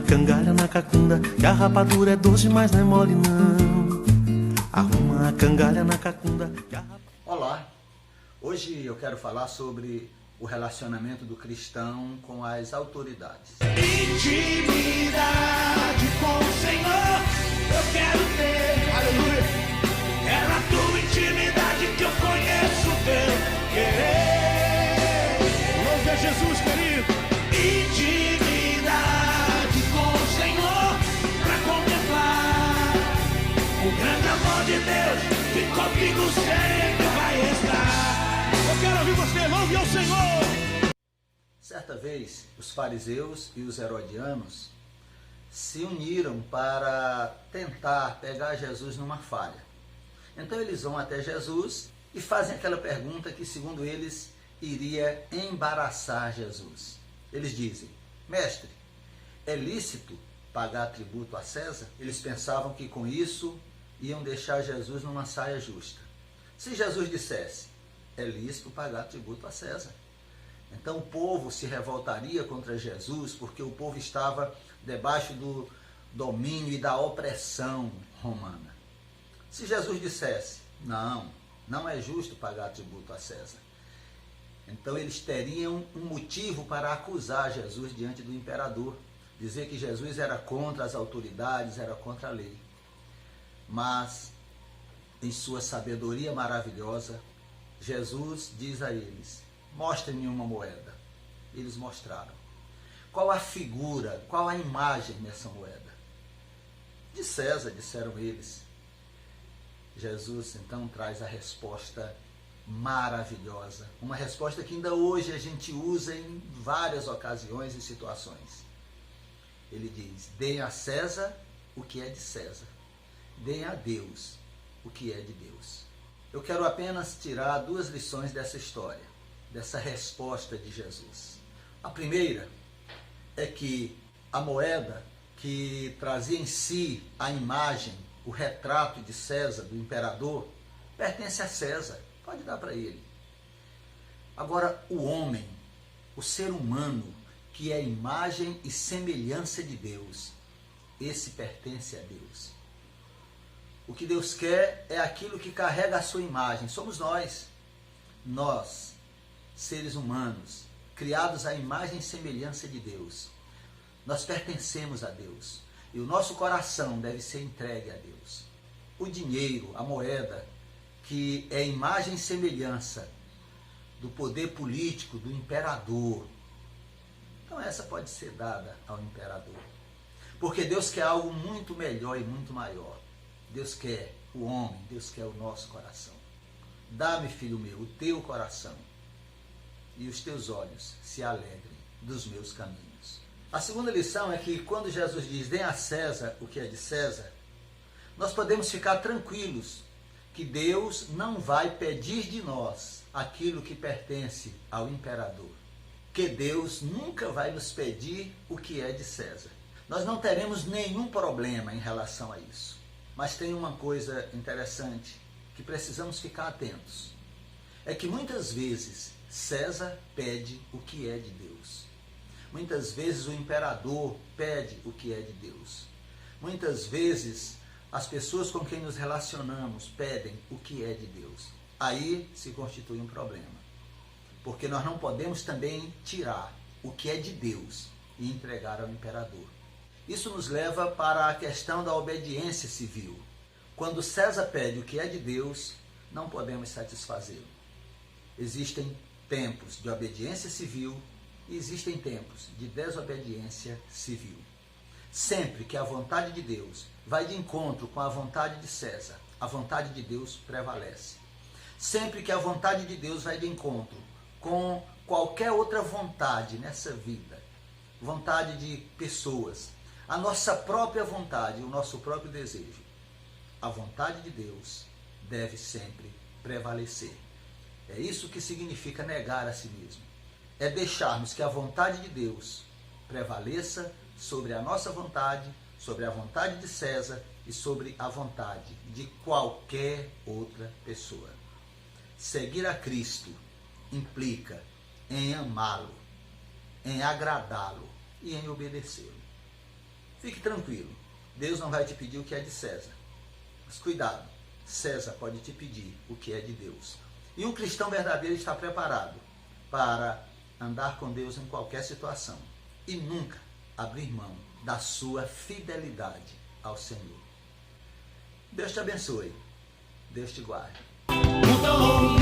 cangalha na cacunda, que a rapadura é doce, mas não é mole não. Arruma a cangalha na cacunda. Olá, hoje eu quero falar sobre o relacionamento do cristão com as autoridades. Intimidade com o Senhor, eu quero ter, aleluia. É na tua intimidade que eu conheço teu querer. Louve a Jesus, querido. Intimidade com o Senhor, pra contemplar o grande amor de Deus que comigo sempre vai estar. Eu quero ouvir você, louve ao Senhor. Certa vez, os fariseus e os herodianos se uniram para tentar pegar Jesus numa falha. Então eles vão até Jesus e fazem aquela pergunta que, segundo eles, iria embaraçar Jesus. Eles dizem: mestre, é lícito pagar tributo a César? Eles pensavam que com isso iam deixar Jesus numa saia justa. Se Jesus dissesse: é lícito pagar tributo a César, então o povo se revoltaria contra Jesus, porque o povo estava debaixo do domínio e da opressão romana. Se Jesus dissesse: não, não é justo pagar tributo a César, então eles teriam um motivo para acusar Jesus diante do imperador, dizer que Jesus era contra as autoridades, era contra a lei. Mas, em sua sabedoria maravilhosa, Jesus diz a eles: mostrem-me uma moeda. Eles mostraram. Qual a figura, qual a imagem nessa moeda? De César, disseram eles. Jesus então traz a resposta maravilhosa, uma resposta que ainda hoje a gente usa em várias ocasiões e situações. Ele diz: deem a César o que é de César, deem a Deus o que é de Deus. Eu quero apenas tirar duas lições dessa história, dessa resposta de Jesus. A primeira é que a moeda que trazia em si a imagem, o retrato de César, do imperador, pertence a César, pode dar para ele. Agora, o homem, o ser humano, que é a imagem e semelhança de Deus, esse pertence a Deus. O que Deus quer é aquilo que carrega a sua imagem, somos nós. Nós, seres humanos, criados à imagem e semelhança de Deus, nós pertencemos a Deus. E o nosso coração deve ser entregue a Deus. O dinheiro, a moeda, que é imagem e semelhança do poder político, do imperador, então essa pode ser dada ao imperador. Porque Deus quer algo muito melhor e muito maior. Deus quer o homem, Deus quer o nosso coração. Dá-me, filho meu, o teu coração, e os teus olhos se alegrem dos meus caminhos. A segunda lição é que quando Jesus diz: deem a César o que é de César, nós podemos ficar tranquilos que Deus não vai pedir de nós aquilo que pertence ao imperador. Que Deus nunca vai nos pedir o que é de César. Nós não teremos nenhum problema em relação a isso. Mas tem uma coisa interessante que precisamos ficar atentos. É que muitas vezes César pede o que é de Deus. Muitas vezes o imperador pede o que é de Deus. Muitas vezes as pessoas com quem nos relacionamos pedem o que é de Deus. Aí se constitui um problema. Porque nós não podemos também tirar o que é de Deus e entregar ao imperador. Isso nos leva para a questão da obediência civil. Quando César pede o que é de Deus, não podemos satisfazê-lo. Existem tempos de obediência civil e existem tempos de desobediência civil. Sempre que a vontade de Deus vai de encontro com a vontade de César, a vontade de Deus prevalece. Sempre que a vontade de Deus vai de encontro com qualquer outra vontade nessa vida, vontade de pessoas, a nossa própria vontade, o nosso próprio desejo, a vontade de Deus deve sempre prevalecer. É isso que significa negar a si mesmo. É deixarmos que a vontade de Deus prevaleça sobre a nossa vontade, sobre a vontade de César e sobre a vontade de qualquer outra pessoa. Seguir a Cristo implica em amá-lo, em agradá-lo e em obedecê-lo. Fique tranquilo, Deus não vai te pedir o que é de César. Mas cuidado, César pode te pedir o que é de Deus. E um cristão verdadeiro está preparado para andar com Deus em qualquer situação e nunca abrir mão da sua fidelidade ao Senhor. Deus te abençoe. Deus te guarde. Mudou